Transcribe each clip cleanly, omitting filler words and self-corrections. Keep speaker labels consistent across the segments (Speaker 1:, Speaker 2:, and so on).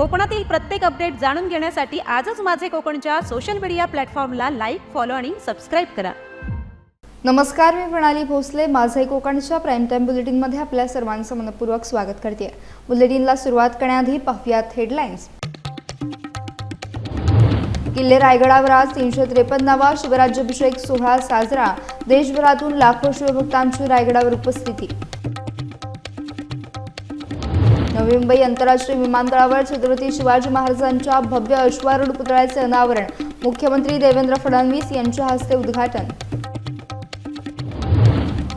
Speaker 1: कोकणातील प्रत्येक अपडेट जाणून घेण्यासाठी आजच माझे कोकणच्या सोशल मीडिया प्लॅटफॉर्मला लाईक, फॉलो आणि सबस्क्राईब करा.
Speaker 2: नमस्कार, मी प्रणाली भोसले. माझे कोकणच्या प्राईम टाइम बुलेटिनमध्ये आपल्या सर्वांचं मनपूर्वक स्वागत करते. बुलेटिनला सुरुवात करण्याआधी पाहूयात हेडलाईन्स. किल्ले रायगडावर आज 353वा शिवराज्याभिषेक सोहळा साजरा. देशभरातून लाखो शिवभक्तांची रायगडावर उपस्थिती. नवी मुंबई आंतरराष्ट्रीय विमानतळावर छत्रपती शिवाजी महाराजांच्या भव्य अश्वारूढ पुतळ्याचे अनावरण. मुख्यमंत्री देवेंद्र फडणवीस यांच्या हस्ते उद्घाटन.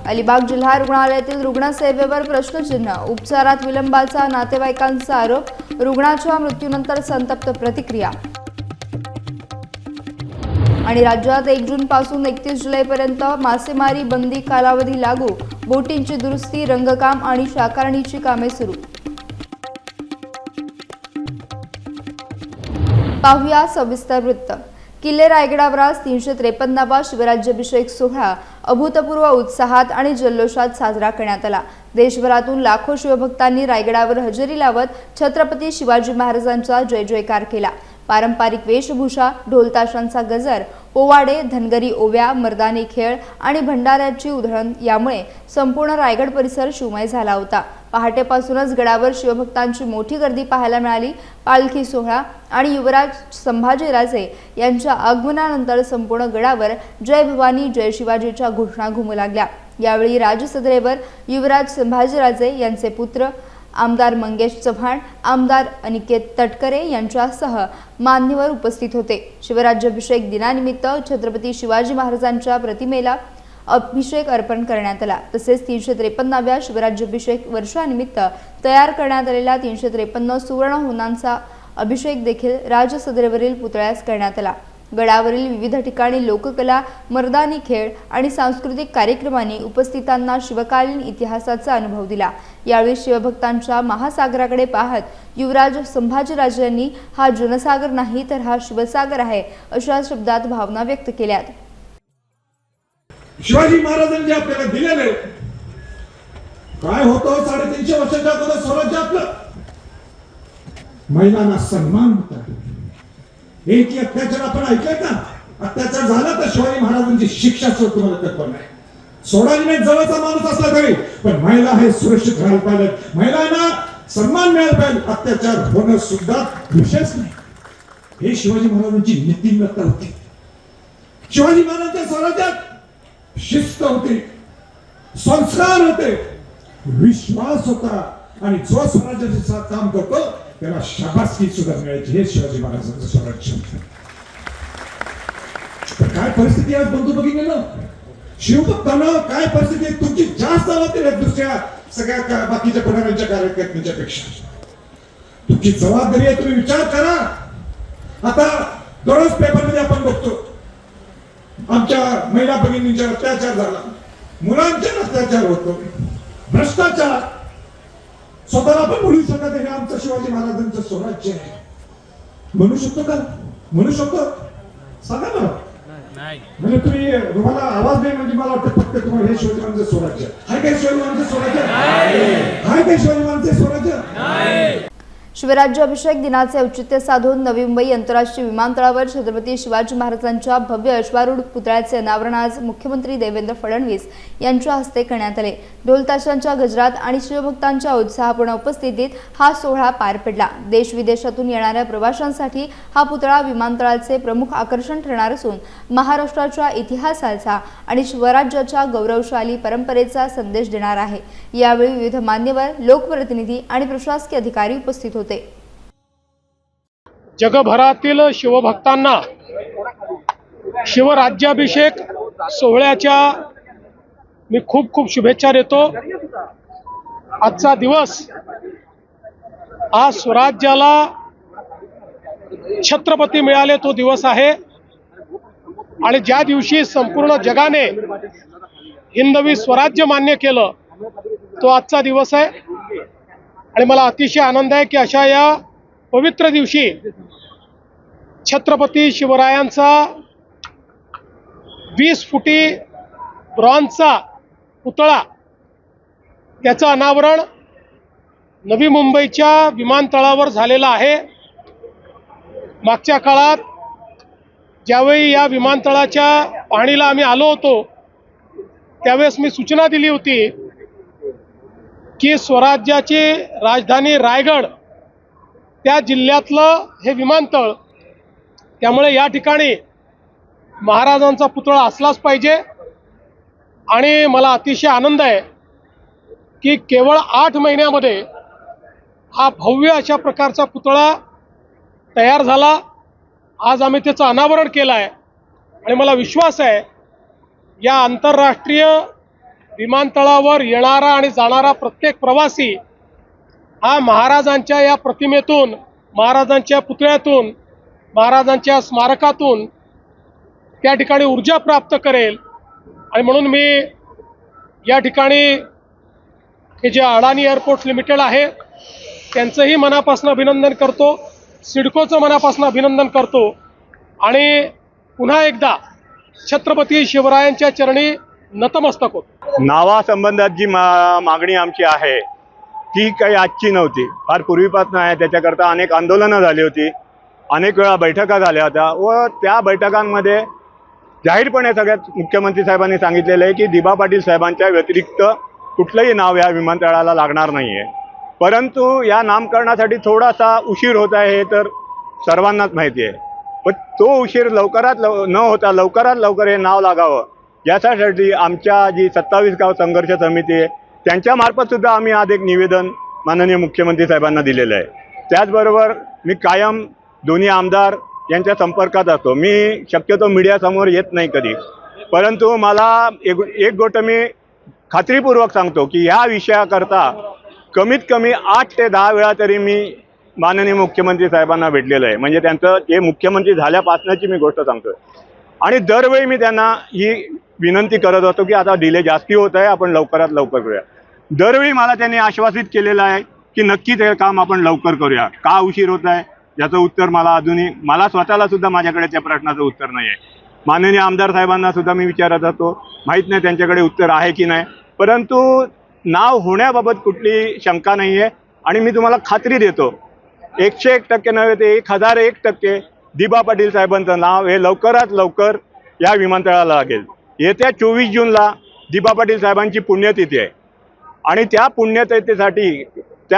Speaker 2: अलिबाग जिल्हा रुग्णालयातील रुग्णसेवेवर प्रश्नचिन्ह. उपचारात विलंबाचा नातेवाईकांचा आरोप. रुग्णाच्या मृत्यूनंतर संतप्त प्रतिक्रिया. आणि राज्यात 1 जून पासून 31 जुलैपर्यंत मासेमारी बंदी कालावधी लागू. बोटींची दुरुस्ती, रंगकाम आणि शाकारणीची कामे सुरू. पाहूया सविस्तर वृत्त. किल्ले रायगडावर आज 353वा शिवराज्याभिषेक सोहळा अभूतपूर्व उत्साहात आणि जल्लोषात साजरा करण्यात आला. देशभरातून लाखो शिवभक्तांनी रायगडावर हजेरी लावत छत्रपती शिवाजी महाराजांचा जय जयकार केला. पारंपरिक वेशभूषा, ढोलताशांचा गजर, पोवाडे, धनगरी ओव्या, मर्दानी खेळ आणि भंडाऱ्याची उधळण यामुळे संपूर्ण रायगड परिसर शिवमय झाला होता. पहाटेपासूनच गडावर शिवभक्तांची मोठी गर्दी पाहायला मिळाली. पालखी सोहळा आणि युवराज संभाजीराजे यांच्या आगमनानंतर संपूर्ण गडावर जय भवानी जय शिवाजीच्या घोषणा घुमू लागल्या. यावेळी राजसदरेवर युवराज संभाजीराजे यांचे पुत्र आमदार मंगेश चव्हाण, आमदार अनिकेत तटकरे यांच्यासह मान्यवर उपस्थित होते. शिवराज्याभिषेक दिनानिमित्त छत्रपती शिवाजी महाराजांच्या प्रतिमेला अभिषेक अर्पण करण्यात आला. तसेच 353व्या शिवराज्याभिषेक वर्षानिमित्त तयार करण्यात आलेल्या 353 सुवर्ण होनांचा अभिषेक देखील राजसदरेवरील पुतळ्यास करण्यात आला. गडावरील विविध ठिकाणी लोककला, मर्दानी खेळ आणि सांस्कृतिक कार्यक्रमांनी उपस्थितांना शिवकालीन इतिहासाचा अनुभव दिला. यावेळी शिवभक्तांच्या महासागराकडे पाहत युवराज संभाजीराजांनी हा जनसागर नाही तर हा शिवसागर आहे अशा शब्दात भावना व्यक्त केल्यात.
Speaker 3: शिवाजी महाराजांनी आपल्याला दिलेले काय होतं 350 वर्षाच्या अगोदर स्वराज्य आपलं. महिलांना सन्मान होता. एक अत्याचार आपण ऐकले का? अत्याचार झाला तर शिवाजी महाराजांची शिक्षा तुम्हाला कल्पना नाही. सोडाने जवळचा माणूस असला तरी पण महिला हे सुरक्षित राहायला पाहिजे, महिलांना सन्मान मिळाला पाहिजे. अत्याचार होणं सुद्धा विशेष नाही. हे शिवाजी महाराजांची नीतिमत्ता होती. शिवाजी महाराजांच्या स्वराज्यात शिस्त होती, संस्कार होते, विश्वास होता आणि जो स्वराज्याचे काम करतो त्याला शाबासकी सुद्धा मिळायची. हे शिवाजी महाराजांचं स्वराज्य. काय परिस्थिती आज बंधू बघितलं शिवभक्तांना, काय परिस्थिती तुमची जास्त जबाबदारी आहे दुसऱ्या सगळ्या बाकीच्या पुढाऱ्यांच्या कार्यकर्त्यांच्या पेक्षा. तुमची जबाबदारी आहे. तुम्ही विचार करा. आता दररोज पेपरमध्ये आपण बघतो आमच्या महिला भगिनींच्यावर अत्याचार झाला, मुलांच्यावर अत्याचार होतो, भ्रष्टाचार. स्वतःला पण म्हणू शकत हे आमचं शिवाजी महाराजांचं स्वराज्य आहे. म्हणू शकतो का? म्हणू शकतो? सांगा ना. म्हणजे तुम्हाला आवाज नाही म्हणजे मला वाटतं फक्त तुम्हाला हे शिवाजी महाराजांचं स्वराज्य आहे. काय शिवाजी महाराजांचं स्वराज्य आहे? काय शिवाजी महाराजांचं स्वराज्य?
Speaker 2: शिवराज्याभिषेक दिनाचे औचित्य साधून नवी मुंबई आंतरराष्ट्रीय विमानतळावर छत्रपती शिवाजी महाराजांच्या भव्य अश्वारूढ पुतळ्याचे अनावरण आज मुख्यमंत्री देवेंद्र फडणवीस यांच्या हस्ते करण्यात आले. ढोलताशांच्या गजरात आणि शिवभक्तांच्या उत्साहपूर्ण उपस्थितीत हा सोहळा पार पडला. देश विदेशातून येणाऱ्या प्रवाशांसाठी हा पुतळा विमानतळाचे प्रमुख आकर्षण ठरणार असून महाराष्ट्राच्या इतिहासाचा आणि स्वराज्याच्या गौरवशाली परंपरेचा संदेश देणार आहे. यावेळी विविध मान्यवर, लोकप्रतिनिधी आणि प्रशासकीय अधिकारी उपस्थित होते.
Speaker 4: जगभरातील शिवभक्तांना शिवराज्याभिषेक सोहळ्याच्या मी खूप खूप शुभेच्छा देतो. आजचा दिवस हा स्वराज्याला छत्रपती मिळाले तो दिवस आहे आणि ज्या दिवशी संपूर्ण जगाने हिंदवी स्वराज्य मान्य केलं तो आजचा दिवस आहे. आणि मला अतिशय आनंद आहे की अशा या पवित्र दिवशी छत्रपती शिवरायांचा 20 फुटी ब्रॉन्झचा पुतळा त्याचं अनावरण नवी मुंबईच्या विमानतळावर झालेलं आहे. मागच्या काळात ज्यावेळी या विमानतळाच्या पाहणीला आम्ही आलो होतो त्यावेळेस मी सूचना दिली होती की स्वराज्याची राजधानी रायगड त्या जिल्ह्यातलं हे विमानतळ, त्यामुळे या ठिकाणी महाराजांचा पुतळा असलाच पाहिजे. आणि मला अतिशय आनंद आहे की केवळ 8 महिन्यामध्ये हा भव्य अशा प्रकारचा पुतळा तयार झाला. आज आम्ही त्याचं अनावरण केलं आहे आणि मला विश्वास आहे या आंतरराष्ट्रीय विमानतळावर येणारा आणि जाणारा प्रत्येक प्रवासी हा महाराजांच्या या प्रतिमेतून, महाराजांच्या पुतळ्यातून, महाराजांच्या स्मारकातून त्या ठिकाणी ऊर्जा प्राप्त करेल. आणि म्हणून मी या ठिकाणी हे जे अडाणी एअरपोर्ट्स लिमिटेड आहे त्यांचंही मनापासून अभिनंदन करतो, सिडकोचं मनापासून अभिनंदन करतो आणि पुन्हा एकदा छत्रपती शिवरायांच्या चरणी नतमस्तक होतो.
Speaker 5: नावासंबंधात जी मागणी आमची आहे ती काही आजची नव्हती, फार पूर्वीपासून आहे. त्याच्याकरता अनेक आंदोलनं झाली होती, अनेक वेळा बैठका झाल्या होत्या व त्या बैठकांमध्ये जाहीरपणे सगळ्यात मुख्यमंत्री साहेबांनी सांगितलेलं आहे की दिबा पाटील साहेबांच्या व्यतिरिक्त कुठलंही नाव या विमानतळाला लागणार नाही आहे. परंतु या नामकरणासाठी थोडासा उशीर होत आहे हे तर सर्वांनाच माहिती आहे. पण तो उशीर न होता लवकरात लवकर हे नाव लागावं यासाठी आमच्या जी 27 गाव संघर्ष समिती आहे त्यांच्यामार्फत सुद्धा आम्ही आज एक निवेदन माननीय मुख्यमंत्री साहेबांना दिलेलं आहे. त्याचबरोबर मी कायम दोन्ही आमदार यांच्या संपर्कात असतो. मी शक्यतो मीडियासमोर येत नाही कधी, परंतु मला एक गोष्ट मी खात्रीपूर्वक सांगतो की ह्या विषयाकरता कमीत कमी 8 ते 10 वेळा तरी मी माननीय मुख्यमंत्री साहेबांना भेटलेलं आहे. म्हणजे त्यांचं ते मुख्यमंत्री झाल्यापासूनची मी गोष्ट सांगतोय. आणि दरवेळी मी त्यांना ही विनंती करत होतो की आता डिले जास्ती होत आहे, आपण लवकरात लवकर करूया. दरवेळी मला त्यांनी आश्वासित केलेलं आहे की नक्कीच हे काम आपण लवकर करूया. का उशीर होत आहे याचं उत्तर मला स्वतःला सुद्धा माझ्याकडे त्या प्रश्नाचं उत्तर नाही आहे. माननीय आमदार साहेबांना सुद्धा मी विचारत होतो, माहीत नाही त्यांच्याकडे उत्तर आहे की नाही. परंतु नाव होण्याबाबत कुठली शंका नाही आहे आणि मी तुम्हाला खात्री देतो 101% नव्हे ते 1001% दिबा पाटील साहेबांचं नाव हे लवकरात लवकर या विमानतळाला लागेल. येत्या 24 जूनला दिबा पाटील साहेबांची पुण्यतिथी आहे आणि त्या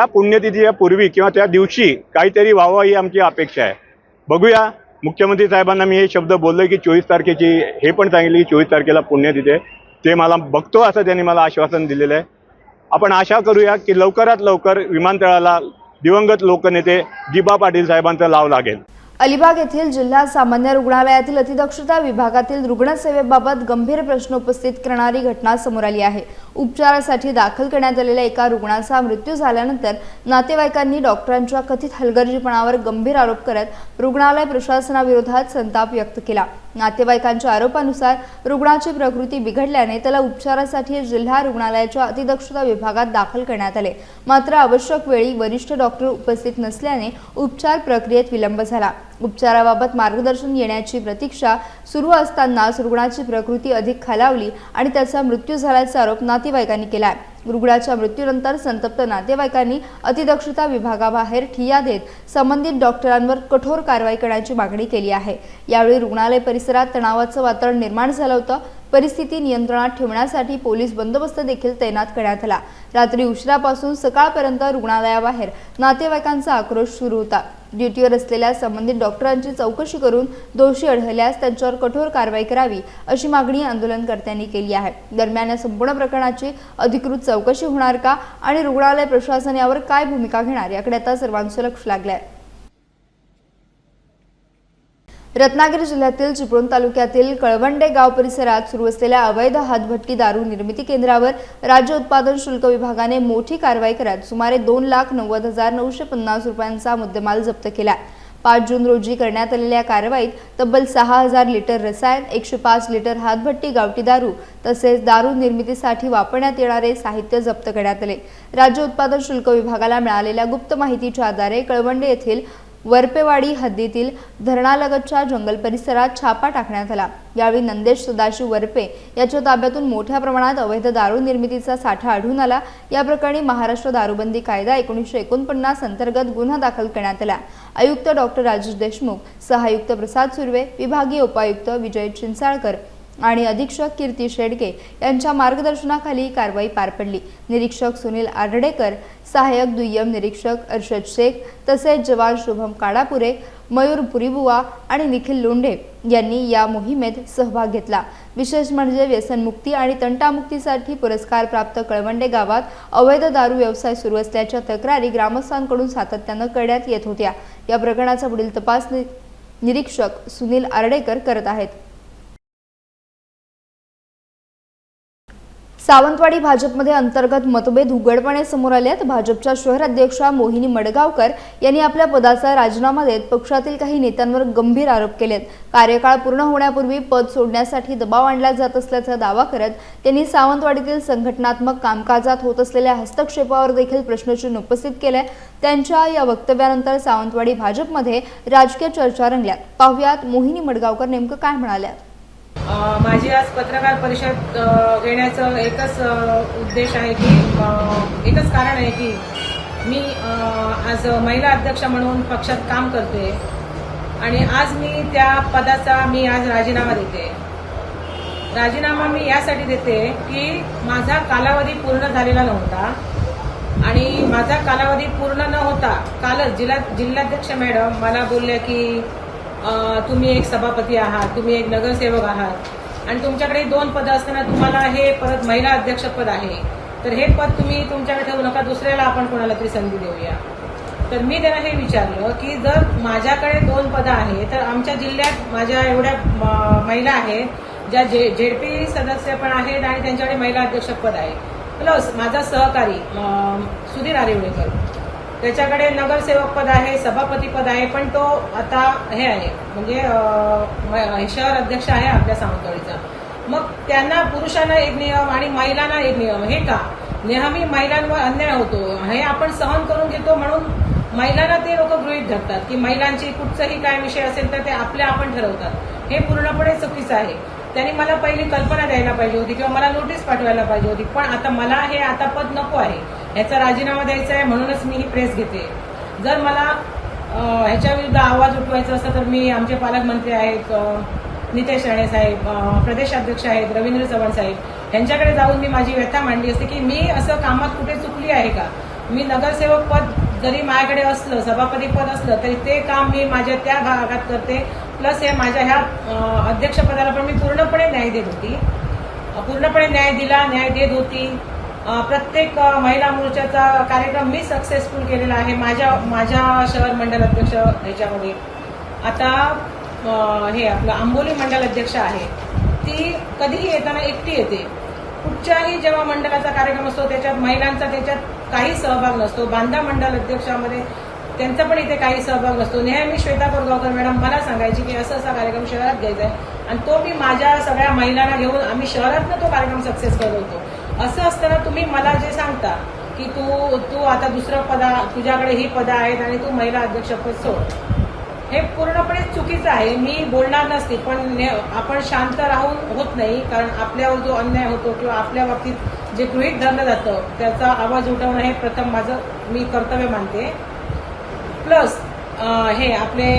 Speaker 5: पुण्यतिथीच्या पूर्वी किंवा त्या दिवशी काहीतरी व्हावं ही आमची अपेक्षा आहे. बघूया. मुख्यमंत्री साहेबांना मी हे शब्द बोललो की 24 तारखेची हे पण सांगितले की 24 तारखेला पुण्यतिथी आहे. ते मला बघतो असं त्यांनी मला आश्वासन दिलेलं आहे. आपण आशा करूया की लवकरात लवकर विमानतळाला दिवंगत लोकनेते दिबा पाटील साहेबांचा लाव लागेल.
Speaker 2: अलिबाग येथील जिल्हा सामान्य रुग्णालयातील अतिदक्षता विभागातील रुग्णसेवेबाबत गंभीर प्रश्न उपस्थित करणारी घटना समोर आली आहे. उपचारासाठी दाखल करण्यात आलेल्या एका रुग्णाचा मृत्यू झाल्यानंतर नातेवाईकांनी डॉक्टरांच्या कथित हलगर्जीपणावर गंभीर आरोप करत रुग्णालय प्रशासनाविरोधात संताप व्यक्त केला. नातेवाईकांच्या आरोपानुसार रुग्णाची प्रकृती बिघडल्याने त्याला उपचारासाठी जिल्हा रुग्णालयाच्या अतिदक्षता विभागात दाखल करण्यात आले. मात्र आवश्यक वेळी वरिष्ठ डॉक्टर उपस्थित नसल्याने उपचार प्रक्रियेत विलंब झाला. उपचाराबाबत मार्गदर्शन येण्याची प्रतीक्षा सुरू असतानाच रुग्णाची प्रकृती अधिक खालावली आणि त्याचा मृत्यू झाल्याचा आरोप नातेवाईकांनी केला आहे. रुग्णाच्या मृत्यूनंतर संतप्त नातेवाईकांनी अतिदक्षता विभागाबाहेर ठिय्या देत संबंधित डॉक्टरांवर कठोर कारवाई करण्याची मागणी केली आहे. यावेळी रुग्णालय परिसरात तणावाचं वातावरण निर्माण झालं होतं. परिस्थिती नियंत्रणात ठेवण्यासाठी पोलीस बंदोबस्त देखील तैनात करण्यात आला. रात्री उशिरापासून सकाळपर्यंत रुग्णालयाबाहेर नातेवाईकांचा आक्रोश सुरू होता. ड्युटीवर असलेल्या संबंधित डॉक्टरांची चौकशी करून दोषी आढळल्यास त्यांच्यावर कठोर कारवाई करावी अशी मागणी आंदोलनकर्त्यांनी केली आहे. दरम्यान या संपूर्ण प्रकरणाची अधिकृत चौकशी होणार का आणि रुग्णालय प्रशासन यावर काय भूमिका घेणार याकडे आता सर्वांचं लक्ष लागलं आहे. रत्नागिरी जिल्ह्यातील चिपळूण तालुक्यातील कळवंडे गाव परिसरात सुरू असलेल्या अवैध हातभट्टी दारू निर्मिती केंद्रावर राज्य उत्पादन शुल्क विभागाने मोठी कारवाई करत सुमारे 2,90,950 रुपयांचा मुद्देमाल जप्त केला. 5 जून रोजी करण्यात आलेल्या कारवाईत तब्बल 6,000 लिटर रसायन, 105 लिटर हातभट्टी गावठी दारू तसेच दारू निर्मितीसाठी वापरण्यात येणारे साहित्य जप्त करण्यात आले. राज्य उत्पादन शुल्क विभागाला मिळालेल्या गुप्त माहितीच्या आधारे कळवंडे येथील वरपेवाडी हद्दीतील धरणालगतच्या जंगल परिसरात छापा टाकण्यात आला। यावेळी नंदेश सदाशिव वरपे याच्या ताब्यातून मोठ्या प्रमाणात अवैध दारू निर्मितीचा साठा आढळून आला। या प्रकरणी महाराष्ट्र दारूबंदी कायदा 1949 अंतर्गत गुन्हा दाखल करण्यात आला। आयुक्त डॉक्टर राजेश देशमुख, सहायुक्त प्रसाद सुर्वे, विभागीय उपायुक्त विजय चिंचाळकर आणि अधीक्षक कीर्ती शेडके यांच्या मार्गदर्शनाखाली कारवाई पार पडली। निरीक्षक सुनील आर्डेकर, सहाय्यक दुय्यम निरीक्षक अर्शद शेख तसेच जवान शुभम काडापुरे, मयूर पुरीबुवा आणि निखिल लोंढे यांनी या मोहिमेत सहभाग घेतला। विशेष म्हणजे व्यसनमुक्ती आणि तंटामुक्तीसाठी पुरस्कार प्राप्त कळवंडे गावात अवैध दारू व्यवसाय सुरू असल्याच्या तक्रारी ग्रामस्थांकडून सातत्यानं करण्यात येत होत्या। या प्रकरणाचा पुढील तपास निरीक्षक सुनील आर्डेकर करत आहेत। सावंतवाडी भाजपमध्ये अंतर्गत मतभेद उघडपणे समोर आले आहेत। भाजपच्या शहर अध्यक्षा मोहिनी मडगावकर यांनी आपल्या पदाचा राजीनामा देत पक्षातील काही नेत्यांवर गंभीर आरोप केलेत। कार्यकाळ पूर्ण होण्यापूर्वी पद सोडण्यासाठी दबाव आणला जात असल्याचा दावा करत त्यांनी सावंतवाडीतील संघटनात्मक कामकाजात होत असलेल्या हस्तक्षेपावर देखील प्रश्नचिन्ह उपस्थित केले। त्यांच्या या वक्तव्यानंतर सावंतवाडी भाजपमध्ये राजकीय चर्चा रंगल्यात। पाहुयात मोहिनी मडगावकर नेमकं काय म्हणाल्या।
Speaker 6: माझी आज पत्रकार परिषद घेण्याचं एकच उद्देश आहे की एकच कारण आहे की मी आज महिला अध्यक्ष म्हणून पक्षात काम करते आणि आज मी त्या पदाचा आज राजीनामा देते। राजीनामा मी यासाठी देते की माझा कालावधी पूर्ण झालेला नव्हता आणि माझा कालावधी पूर्ण न होता कालच जिल्हाध्यक्ष मॅडम मला बोलल्या की तुम्ही एक सभापती आहात, तुम्ही एक नगरसेवक आहात आणि तुमच्याकडे 2 पदं असताना तुम्हाला हे परत महिला अध्यक्षपद आहे, तर हे पद तुम्ही तुमच्याकडे ठेवू नका, दुसऱ्याला आपण कोणाला तरी संधी देऊया। तर मी त्यांना हे विचारलं की जर माझ्याकडे 2 पदं आहेत तर आमच्या जिल्ह्यात माझ्या एवढ्या महिला आहेत ज्या जेडपी सदस्य पण आहेत आणि त्यांच्याकडे महिला अध्यक्षपद आहे, प्लस माझा सहकारी सुधीर आरेवळेकर त्याच्याकडे नगरसेवक पद आहे, सभापती पद आहे, पण तो आता हे आहे म्हणजे शहर अध्यक्ष आहे आपल्या सावंतवाडीचा। मग त्यांना पुरुषांना एक नियम आणि महिलांना एक नियम, हे का नेहमी महिलांवर अन्याय होतो हे आपण सहन करून घेतो म्हणून महिलांना ते लोक गृहीत धरतात की महिलांची कुठचाही काय विषय असेल तर ते आपण ठरवतात। हे पूर्णपणे चुकीचं आहे। त्यांनी मला पहिली कल्पना द्यायला पाहिजे होती किंवा मला नोटीस पाठवायला पाहिजे होती, पण आता मला हे आता पद नको आहे, ह्याचा राजीनामा द्यायचा आहे म्हणूनच मी ही प्रेस घेते। जर मला ह्याच्या विरुद्ध आवाज उठवायचा असता तर मी आमचे पालकमंत्री आहेत नितेश राणे साहेब, प्रदेशाध्यक्ष आहेत रवींद्र चव्हाण साहेब यांच्याकडे जाऊन मी माझी व्यथा मांडली असते की मी असं कामात कुठे चुकली आहे का। मी नगरसेवक पद जरी माझ्याकडे असलं, सभापती पद असलं तरी ते काम मी माझ्या त्या भागात करते, प्लस हे माझ्या ह्या अध्यक्षपदाला पण मी पूर्णपणे न्याय देत होती, पूर्णपणे न्याय देत होती। प्रत्येक महिला मोर्चाचा कार्यक्रम मी सक्सेसफुल केलेला आहे माझ्या शहर मंडल अध्यक्ष ह्याच्यामध्ये। आता हे आपलं आंबोली मंडल अध्यक्ष आहे, ती कधीही येताना एकटी येते। कुठच्याही जेव्हा मंडळाचा कार्यक्रम असतो त्याच्यात महिलांचा त्याच्यात काही सहभाग नसतो। बांधा मंडल अध्यक्षामध्ये त्यांचा पण इथे काही सहभाग नसतो। नेहमी श्वेता कोरगावकर मॅडम मला सांगायची की असा कार्यक्रम शहरात घ्यायचा आहे आणि तो मी माझ्या सगळ्या महिलांना घेऊन आम्ही शहरातनं तो कार्यक्रम सक्सेस करत होतो। असं असताना तुम्ही मला जे सांगता की तू आता दुसरं तुझ्याकडे ही पदं आहेत आणि तू महिला अध्यक्षपद सोड, हे पूर्णपणे चुकीचं आहे। मी बोलणार नसते पण आपण शांत राहून होत नाही, कारण आपल्यावर जो अन्याय होतो किंवा आपल्या बाबतीत जे गृहीत धरलं जातं त्याचा आवाज उठवणं हे प्रथम माझं मी कर्तव्य मानते। प्लस हे आपले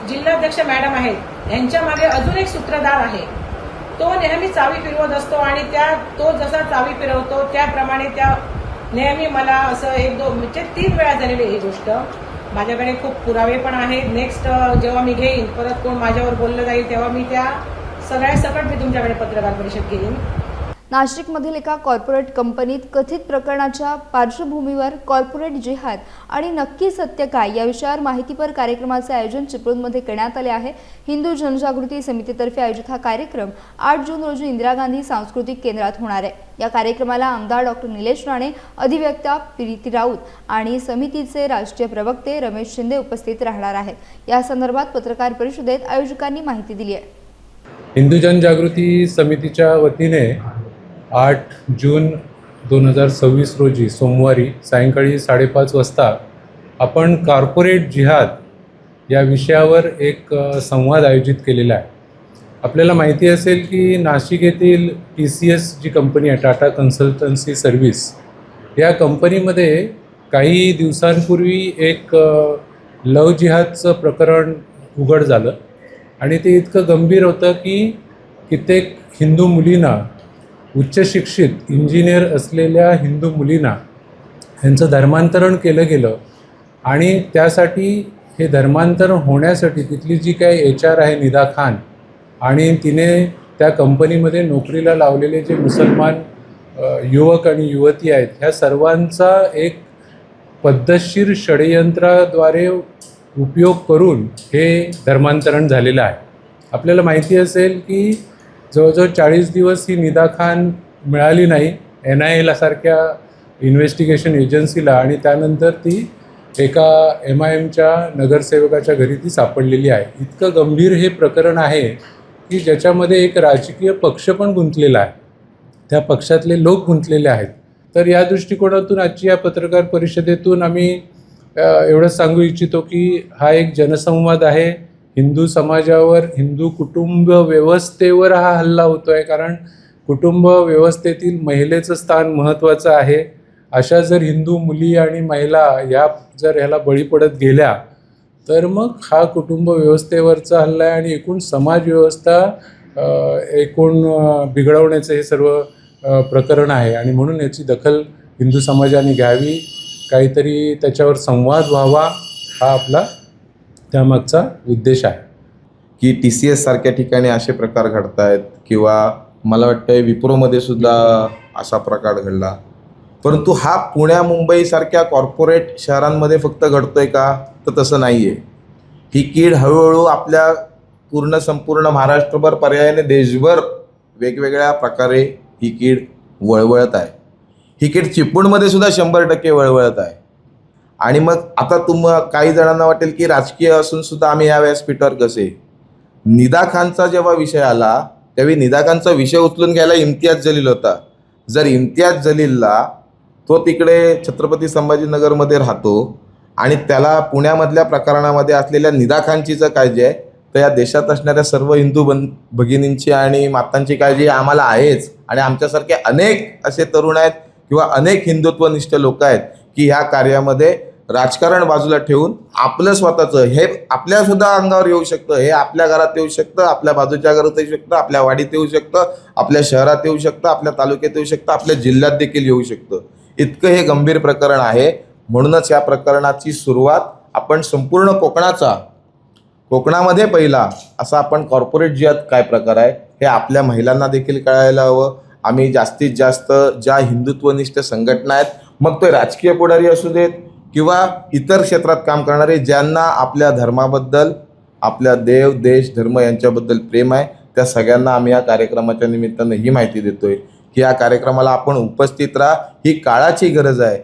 Speaker 6: जिल्हाध्यक्ष मॅडम आहेत यांच्या मागे अजून एक सूत्रधार आहे, तो नेहमी चावी फिरवत असतो आणि तो जसा चावी फिरवतो त्याप्रमाणे त्या नेहमी मला असं 1-2 म्हणजे 3 वेळा झालेली ही गोष्ट। माझ्याकडे खूप पुरावे पण आहेत। नेक्स्ट जेव्हा मी घेईन परत कोण माझ्यावर बोललं जाईल तेव्हा मी त्या सगळ्या सकट मी तुमच्याकडे पत्रकार परिषद घेईन।
Speaker 2: नाशिकमधील एका कॉर्पोरेट कंपनीत कथित प्रकरणाच्या पार्श्वभूमीवर कॉर्पोरेट जिहाद आणि नक्की सत्य काय या विषयावर माहितीपर कार्यक्रमाचे आयोजन चिपळूणमध्ये करण्यात आले आहे। हिंदू जनजागृती समितीतर्फे आयोजित हा कार्यक्रम 8 जून रोजी इंदिरा गांधी सांस्कृतिक केंद्रात होणार आहे। या कार्यक्रमाला आमदार डॉक्टर निलेश राणे, अधिवक्ता प्रीती राऊत आणि समितीचे राष्ट्रीय प्रवक्ते रमेश शिंदे उपस्थित राहणार आहेत। या संदर्भात पत्रकार परिषदेत आयोजकांनी माहिती दिली आहे।
Speaker 7: हिंदू जनजागृती समितीच्या वतीने 8 जून 2026 रोजी सोमवारी सायंकाळी 5:30 वाजता आपण कॉर्पोरेट जिहाद या विषयावर एक संवाद आयोजित केलेला आहे. आपल्याला माहिती असेल की नाशिक येथील TCS जी कंपनी आहे, टाटा कन्सल्टन्सी सर्व्हिस, या कंपनीमध्ये काही दिवसांपूर्वी एक लव जिहादचं प्रकरण उघड झालं आणि ते इतकं गंभीर होतं की कित्येक हिंदू मुलींना, उच्च शिक्षित इंजिनियर असलेल्या हिंदू मुलींना यांचं धर्मांतरण केलं गेलं आणि त्यासाठी हे धर्मांतरण होण्यासाठी तिथली जी काही HR आहे निदा खान आणि तिने त्या कंपनीमध्ये नोकरीला लावलेले जे मुसलमान युवक आणि युवती आहेत, ह्या सर्वांचा एक पद्धतशीर षडयंत्राद्वारे उपयोग करून हे धर्मांतरण झालेलं आहे. आपल्याला माहिती असेल की जवळजवळ 40 दिवस ही निदा खान मिळाली नाही NIA सारख्या इन्व्हेस्टिगेशन एजन्सीला आणि त्यानंतर ती एका MIMच्या नगरसेवकाच्या घरी ती सापडलेली आहे. इतकं गंभीर हे प्रकरण आहे की ज्याच्यामध्ये एक राजकीय पक्ष पण गुंतलेला आहे, त्या पक्षातले लोक गुंतलेले आहेत. तर या दृष्टिकोनातून आजची या पत्रकार परिषदेतून आम्ही एवढंच सांगू इच्छितो की हा एक जनसंवाद आहे. हिंदू समाजावर, हिंदू कुटुंब व्यवस्थेवर हा हल्ला होतो आहे, कारण कुटुंब व्यवस्थेतील महिलेचं स्थान महत्त्वाचं आहे. अशा जर हिंदू मुली आणि महिला ह्याला बळी पडत गेल्या तर मग हा कुटुंब व्यवस्थेवरचा हल्ला आहे आणि एकूण समाज व्यवस्था बिघडवण्याचं हे सर्व प्रकरण आहे आणि म्हणून याची दखल हिंदू समाजाने घ्यावी, काहीतरी त्याच्यावर संवाद व्हावा, हा आपला त्यामागचा उद्देश आहे.
Speaker 8: की TCS सारख्या ठिकाणी असे प्रकार घडत आहेत किंवा मला वाटतं विप्रोमध्ये सुद्धा असा प्रकार घडला, परंतु हा पुण्या मुंबईसारख्या कॉर्पोरेट शहरांमध्ये फक्त घडतोय का, तर तसं नाही आहे. ही कीड हळूहळू आपल्या संपूर्ण महाराष्ट्रभर, पर्यायाने देशभर वेगवेगळ्या प्रकारे ही कीड वळवळत आहे. ही कीड चिपळूणमध्ये सुद्धा 100% वळवळत आहे. आणि मग आता काही जणांना वाटेल की राजकीय असून सुद्धा आम्ही या व्यासपीठावर कसे. निदा खानचा जेव्हा विषय आला त्यावेळी निदा खानचा विषय उचलून घ्यायला इम्तियाज जलील होता. जर इम्तियाज जलीलला, तो तिकडे छत्रपती संभाजीनगरमध्ये राहतो आणि त्याला पुण्यामधल्या प्रकरणामध्ये असलेल्या निदा खानची जर काळजी आहे, तर या देशात असणाऱ्या सर्व हिंदू भगिनींची आणि मातांची काळजी आम्हाला आहेच. आणि आमच्यासारखे अनेक असे तरुण आहेत किंवा अनेक हिंदुत्वनिष्ठ लोक आहेत की ह्या कार्यामध्ये राजकारण बाजूला ठेवून आपलं स्वतःचं, हे आपल्यासुद्धा अंगावर येऊ शकतं, हे आपल्या घरात येऊ शकतं, आपल्या बाजूच्या घरात येऊ शकतं, आपल्या वाडीत येऊ शकतं, आपल्या शहरात येऊ शकतं, आपल्या तालुक्यात येऊ शकतं, आपल्या जिल्ह्यात देखील येऊ शकतं. इतकं हे गंभीर प्रकरण आहे. म्हणूनच या प्रकरणाची सुरुवात आपण संपूर्ण कोकणामध्ये पहिला असा आपण कॉर्पोरेट जिहाद काय प्रकार आहे हे आपल्या महिलांना देखील कळायला हवं. आम्ही जास्तीत जास्त ज्या हिंदुत्वनिष्ठ संघटना आहेत, मग ते राजकीय पुढारी असू देत किंवा इतर क्षेत्रात काम करणारे, ज्यांना आपल्या धर्माबद्दल, आपल्या देव, देश, धर्म यांच्याबद्दल प्रेम आहे, त्या सगळ्यांना आम्ही या कार्यक्रमाच्या निमित्तानं ही माहिती देतोय की या कार्यक्रमाला आपण उपस्थित राहा. ही काळाची गरज आहे.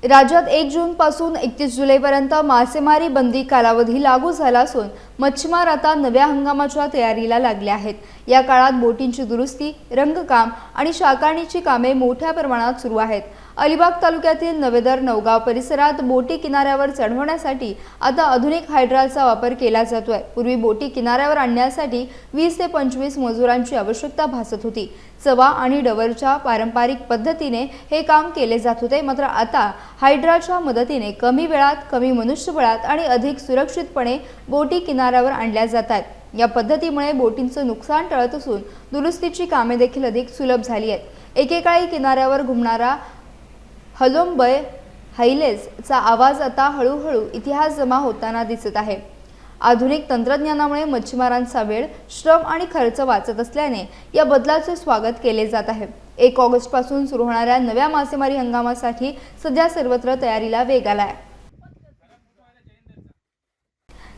Speaker 2: राज्यात 1 जूनपासून 31 जुलैपर्यंत मासेमारी बंदी कालावधी लागू झाला असून मच्छीमार आता नव्या हंगामाच्या तयारीला लागले आहेत. या काळात बोटींची दुरुस्ती, रंगकाम आणि शाकारणीची कामे मोठ्या प्रमाणात सुरू आहेत. अलिबाग तालुक्यातील नवेदर नवगाव परिसरात बोटी किनाऱ्यावर चढवण्यासाठी आता आधुनिक हायड्रालचा वापर केला जातोय. पूर्वी बोटी किनाऱ्यावर आणण्यासाठी 20 ते 25 मजुरांची आवश्यकता भासत होती. चवा आणि डवरच्या पारंपरिक पद्धतीने हे काम केले जात होते. मात्र आता हायड्राच्या मदतीने कमी वेळात, कमी मनुष्यबळात आणि अधिक सुरक्षितपणे बोटी किनाऱ्यावर आणल्या जातात. या पद्धतीमुळे बोटींचं नुकसान टळत असून दुरुस्तीची कामे देखील अधिक सुलभ झाली आहेत. एकेकाळी किनाऱ्यावर घुमणारा हलोंबय हायलेजचा आवाज आता हळूहळू इतिहास जमा होताना दिसत आहे. आधुनिक तंत्रज्ञानामुळे मच्छीमारांचा वेळ, श्रम आणि खर्च वाचत असल्याने या बदलाचे स्वागत केले जात आहे. 1 ऑगस्टपासून सुरू होणाऱ्या नव्या मासेमारी हंगामासाठी सध्या सर्वत्र तयारीला वेग आलाय.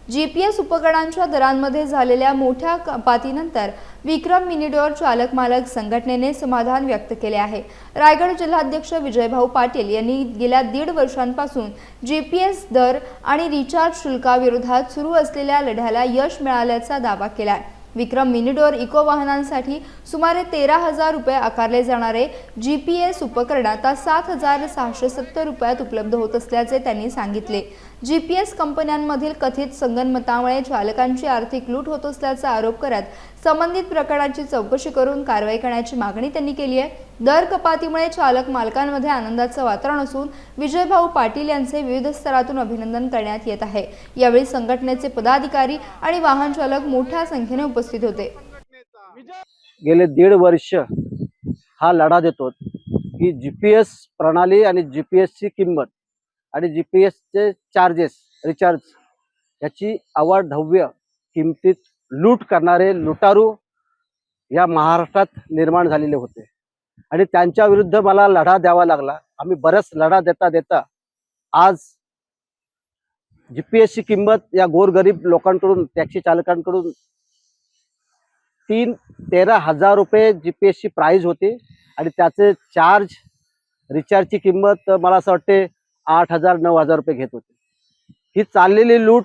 Speaker 2: GPS उपकरणांच्या दरांमध्ये झालेल्या मोठ्या कपातीनंतर विक्रम मिनीडोर चालक मालक संघटनेने समाधान व्यक्त केले आहे. रायगड जिल्हाध्यक्ष विजयभाऊ पाटील यांनी गेल्या 1.5 वर्षांपासून GPS दर आणि रिचार्ज शुल्काविरोधात सुरू असलेल्या लढ्याला यश मिळाल्याचा दावा केला. विक्रम मिनीडोर इको वाहनांसाठी सुमारे 13,000 रुपये आकारले जाणारे GPS उपकरण आता 7,670 रुपयात उपलब्ध होत असल्याचे त्यांनी सांगितले. GPS कंपन्यांमधील कथित संगनमतामुळे चालकांची आर्थिक लूट होत असल्याचा आरोप करत संबंधित प्रकरणाची चौकशी करून कारवाई करण्याची मागणी त्यांनी केली आहे. दर कपातीमुळे चालक मालकांमध्ये आनंदाचं वातावरण असून विजयभाऊ पाटील यांचे विविध स्तरातून अभिनंदन करण्यात येत आहे. यावेळी संघटनेचे पदाधिकारी आणि वाहन चालक मोठ्या संख्येने उपस्थित होते.
Speaker 9: गेले 1.5 वर्ष हा लढा देतो की GPS प्रणाली आणि GPSची किंमत आणि GPSचे चार्जेस रिचार्ज याची अवाढव्य किमतीत लूट करणारे लुटारू या महाराष्ट्रात निर्माण झालेले होते आणि त्यांच्या विरुद्ध मला लढा द्यावा लागला. आम्ही बराच लढा देता देता आज GPSची किंमत या गोरगरीब लोकांकडून टॅक्सी चालकांकडून 13,000 रुपये GPSची प्राइस होती आणि त्याचे चार्ज रिचार्जची किंमत मला असं वाटते 8,000-9,000 रुपये घेत होते. ही चाललेली लूट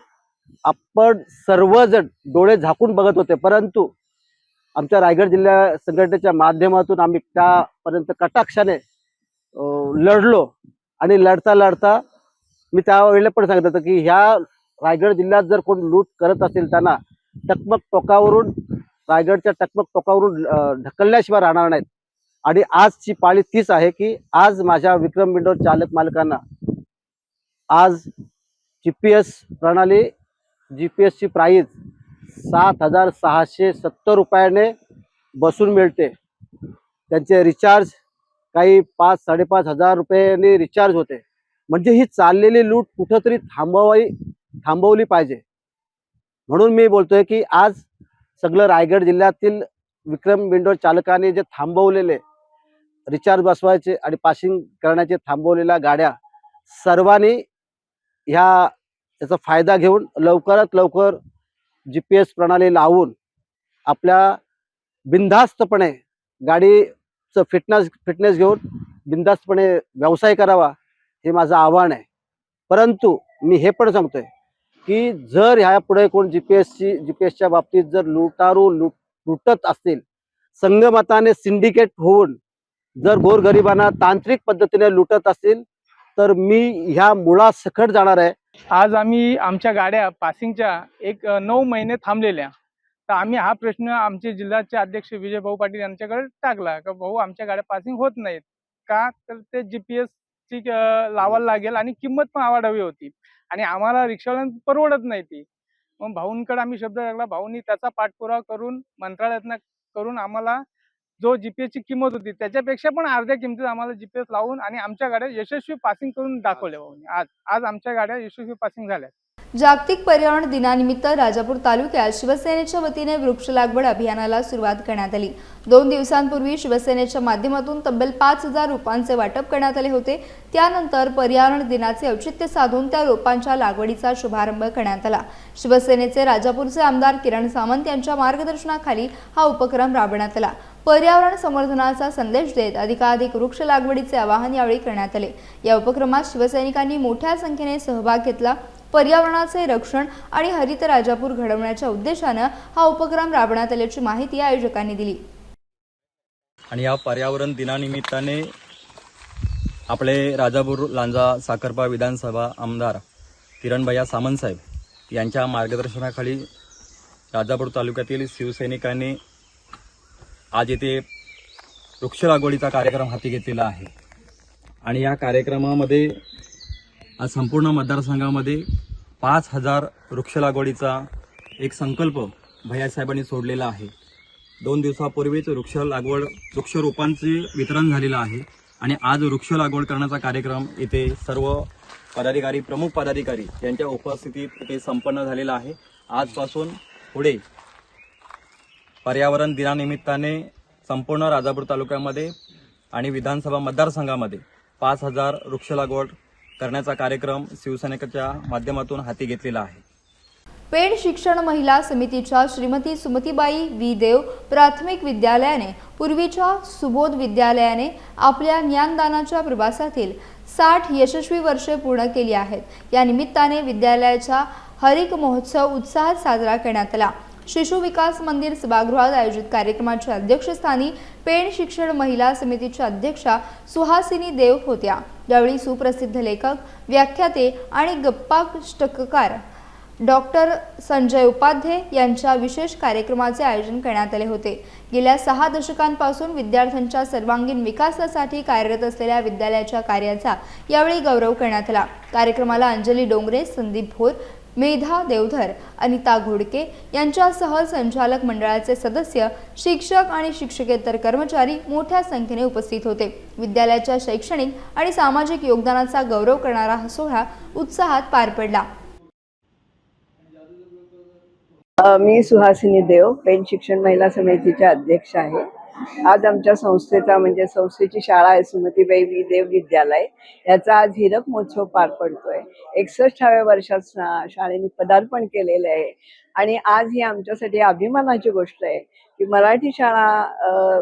Speaker 9: आपण सर्वजण डोळे झाकून बघत होते, परंतु आमच्या रायगड जिल्हा संघटनेच्या माध्यमातून आम्ही त्यापर्यंत कटाक्षाने लढलो आणि लढता लढता मी त्यावेळेला पण सांगत होतो की ह्या रायगड जिल्ह्यात जर कोण लूट करत असेल त्यांना टकमक टोकावरून रायगडच्या टकमक टोकावरून ढकलल्याशिवाय राहणार नाहीत. आणि आजची पाळी तीच आहे की आज माझ्या विक्रम मिनीडोर चालक मालकांना आज GPS प्रणाली GPSची प्राइस 7,670 रुपयाने बसून मिळते. त्यांचे रिचार्ज काही 5-5.5 हजार रुपयांनी रिचार्ज होते. म्हणजे ही चाललेली लूट कुठंतरी थांबवली पाहिजे. म्हणून मी बोलतोय की आज सगळं रायगड जिल्ह्यातील विक्रम मिनीडोर चालकांनी जे थांबवलेले रिचार्ज बसवायचे आणि पासिंग करण्याचे थांबवलेल्या गाड्या सर्वांनी याचा फायदा घेऊन लवकरात लवकर GPS प्रणाली लावून आपल्या बिनधास्तपणे गाडीचं फिटनेस घेऊन बिनधास्तपणे व्यवसाय करावा हे माझं आव्हान आहे. परंतु मी हे पण सांगतोय की जर ह्या पुढे कोण GPSच्या बाबतीत जर लुटत असतील, संगमताने सिंडिकेट होऊन जर गोरगरिबांना तांत्रिक पद्धतीने लुटत असतील तर मी ह्या मुळासकट जाणार आहे.
Speaker 10: आज आम्ही आमच्या गाड्या पासिंगच्या 9 महिने थांबलेल्या, तर आम्ही हा प्रश्न आमचे जिल्ह्याचे अध्यक्ष विजयभाऊ पाटील यांच्याकडे टाकला का भाऊ आमच्या गाड्या पासिंग होत नाहीत का, तर ते GPSची लावायला लागेल आणि किंमत पण आवाढव्य होती आणि आम्हाला रिक्षावाल्यांना परवडत नाही ती. मग भाऊंकडे आम्ही शब्द टाकला. भाऊंनी त्याचा पाठपुरावा करून मंत्रालयातनं करून आम्हाला जो GPSची किंमत होती त्याच्यापेक्षा पण अर्ध्या किमतीत आम्हाला GPS लावून आणि आमच्या गाड्या यशस्वी पासिंग करून दाखवल्या भाऊंनी. आज आमच्या गाड्या यशस्वी पासिंग झाल्या.
Speaker 2: जागतिक पर्यावरण दिनानिमित्त राजापूर तालुक्यात शिवसेनेच्या वतीने वृक्ष लागवड अभियानाला सुरुवात करण्यात आली. 2 दिवसांपूर्वी शिवसेनेच्या माध्यमातून तब्बल 5,000 रोपांचे वाटप करण्यात आले होते. त्यानंतर पर्यावरण दिनाचे औचित्य साधून त्या रोपांच्या लागवडीचा शुभारंभ करण्यात आला. शिवसेनेचे राजापूरचे आमदार किरण सामंत यांच्या मार्गदर्शनाखाली हा उपक्रम राबवण्यात आला. पर्यावरण संवर्धनाचा संदेश देत अधिकाधिक वृक्ष लागवडीचे आवाहन यावेळी करण्यात आले. या उपक्रमात शिवसैनिकांनी मोठ्या संख्येने सहभाग घेतला. पर्यावरणाचे रक्षण आणि हरित राजापूर घडवण्याच्या उद्देशानं हा उपक्रम राबवण्यात आल्याची माहिती आयोजकांनी दिली.
Speaker 11: आणि या पर्यावरण दिनानिमित्ताने आपले राजापूर लांजा साखरपा विधानसभा आमदार किरणभैया सामंत साहेब यांच्या मार्गदर्शनाखाली राजापूर तालुक्यातील शिवसैनिकांनी आज येथे वृक्ष लागवडीचा कार्यक्रम हाती घेतलेला आहे. आणि या कार्यक्रमामध्ये आज संपूर्ण मतदारसंघामध्ये 5,000 वृक्ष लागवडीचा एक संकल्प भैयासाहेबांनी सोडलेला आहे. 2 दिवसापूर्वीच वृक्षरोपांचे वितरण झालेलं आहे आणि आज वृक्ष लागवड करण्याचा कार्यक्रम येथे सर्व पदाधिकारी, प्रमुख पदाधिकारी यांच्या उपस्थितीत इथे संपन्न झालेला आहे. आजपासून पुढे पर्यावरण दिनानिमित्ताने संपूर्ण राजापूर तालुक्यामध्ये आणि विधानसभा मतदारसंघामध्ये 5,000 वृक्ष लागवड करण्याचा कार्यक्रम शिवसैनिकाच्या माध्यमातून हाती घेतलेला आहे.
Speaker 2: पेण शिक्षण महिला समितीच्या श्रीमती सुमतीबाई वी देव प्राथमिक विद्यालयाने पूर्वीच्या सुबोध विद्यालयाने आपल्या ज्ञानदानाच्या प्रवासातील 60 यशस्वी वर्षे पूर्ण केली आहेत. या निमित्ताने विद्यालयाचा हरिक महोत्सव उत्साहात साजरा करण्यात आला. शिशु विकास मंदिर सभागृहात आयोजित कार्यक्रमाच्या अध्यक्षस्थानी पेण शिक्षण महिला समितीच्या अध्यक्षा सुहासिनी देव होत्या। यावेळी सुप्रसिद्ध लेखक, व्याख्याते आणि गप्पाष्टककार डॉक्टर संजय उपाध्ये यांच्या विशेष कार्यक्रमाचे आयोजन करण्यात आले होते। गेल्या 6 दशकांपासून विद्यार्थ्यांच्या सर्वांगीण विकासासाठी कार्यरत असलेल्या विद्यालयाच्या कार्याचा यावेळी गौरव करण्यात आला। कार्यक्रमाला अंजली डोंगरे, संदीप भोर, मेधा देवधर, अनिता घोडके यांच्यासह संचालक मंडळाचे सदस्य, शिक्षक आणि शिक्षकेतर कर्मचारी मोठ्या संख्येने उपस्थित होते। विद्यालयाच्या शैक्षणिक आणि सामाजिक योगदानाचा गौरव करणारा हा सोहळा उत्साहात पार पडला।
Speaker 12: मी सुहासिनी देव, पेण शिक्षण महिला समितीच्या अध्यक्ष आहे। आज आमच्या संस्थेचा म्हणजे संस्थेची शाळा आहे सुमतीबाई वी देव विद्यालय, याचा आज हिरक महोत्सव पार पडतोय। 61व्या वर्षात शाळेने पदार्पण केलेले आहे आणि आज ही आमच्यासाठी अभिमानाची गोष्ट आहे की मराठी शाळा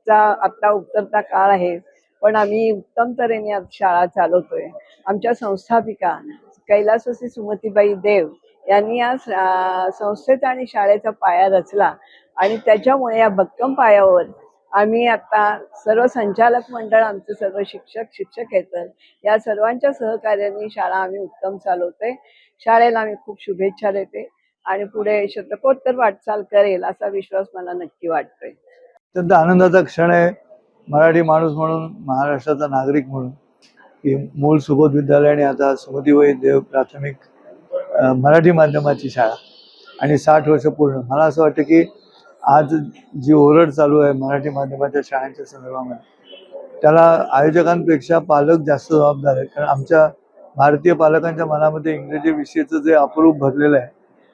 Speaker 12: चा आता उतरता काळ आहे, पण आम्ही उत्तम तऱ्हेने आज शाळा चालवतोय। आमच्या संस्थापिका कैलासवासी सुमतीबाई देव यांनी या संस्थेचा आणि शाळेचा पाया रचला आणि त्याच्यामुळे या भक्कम पायावर आम्ही आता सर्व संचालक मंडळ, आमचे सर्व शिक्षकेतर या सर्वांच्या सहकार्याने शाळा आम्ही उत्तम चालवतोय। शाळेला आम्ही खूप शुभेच्छा देते आणि पुढे शतकोत्तर वाटचाल करेल असा विश्वास मला नक्की वाटतोय।
Speaker 13: अत्यंत आनंदाचा क्षण आहे मराठी माणूस म्हणून, महाराष्ट्राचा नागरिक म्हणून, की मूळ सुबोध विद्यालय आणि आता सुमतीबाई देव प्राथमिक मराठी माध्यमाची शाळा आणि 60 वर्ष पूर्ण। मला असं वाटतं की आज जी ओरड चालू आहे मराठी माध्यमाच्या शाळांच्या संदर्भामध्ये, त्याला आयोजकांपेक्षा पालक जास्त जबाबदार आहेत। कारण आमच्या भारतीय पालकांच्या मनामध्ये इंग्रजी विषयाचं जे अप्रूप भरलेलं आहे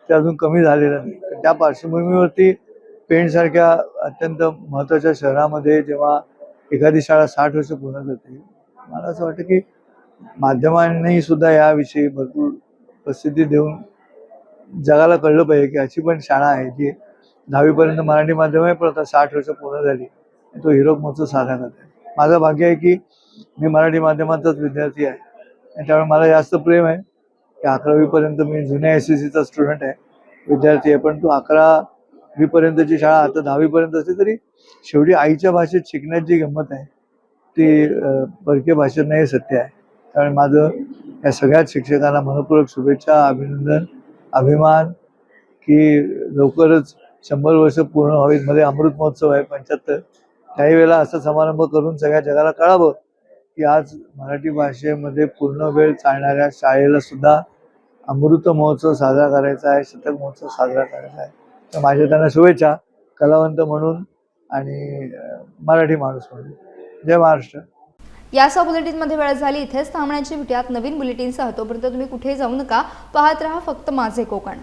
Speaker 13: ते अजून कमी झालेलं नाही। त्या पार्श्वभूमीवरती पेणसारख्या अत्यंत महत्त्वाच्या शहरामध्ये जेव्हा एखादी शाळा 60 वर्ष पूर्ण करते, मला असं वाटतं की माध्यमांनी सुद्धा याविषयी भरपूर प्रसिद्धी देऊन जगाला कळलं पाहिजे की अशी पण शाळा आहे जी 10वीपर्यंत मराठी माध्यम आहे, पण आता 60 वर्ष पूर्ण झाली, तो हिरक महोत्सव साजरा करत आहे। माझं भाग्य आहे की मी मराठी माध्यमाचाच विद्यार्थी आहे आणि त्यामुळे मला जास्त प्रेम आहे की 11वीपर्यंत मी जुन्या SSCचा स्टुडंट आहे, विद्यार्थी आहे, पण तो 11वीपर्यंतची शाळा आता 10वीपर्यंत असली तरी शेवटी आईच्या भाषेत शिकण्याची जी गंमत आहे ती परकीय भाषेत नाही, सत्य आहे। त्यामुळे माझं या सगळ्याच शिक्षकांना मनपूर्वक शुभेच्छा, अभिनंदन, अभिमान की लवकरच 100 वर्ष पूर्ण व्हावीत। मध्ये अमृत महोत्सव आहे 75, त्याही वेळेला असा समारंभ करून सगळ्या जगाला कळावं की आज मराठी भाषेमध्ये पूर्ण वेळ चालणाऱ्या शाळेला सुद्धा अमृत महोत्सव साजरा करायचा आहे, शतक महोत्सव साजरा करायचा आहे। तर माझ्या त्यांना शुभेच्छा, कलावंत म्हणून आणि मराठी माणूस म्हणून। जय महाराष्ट्र।
Speaker 2: यासह बुलेटिनमध्ये वेळ झाली, इथेच थांबण्याची। भेटूयात नवीन बुलेटिनसह। तोपर्यंत तुम्ही कुठेही जाऊ नका, पाहत रहा फक्त माझे कोकण।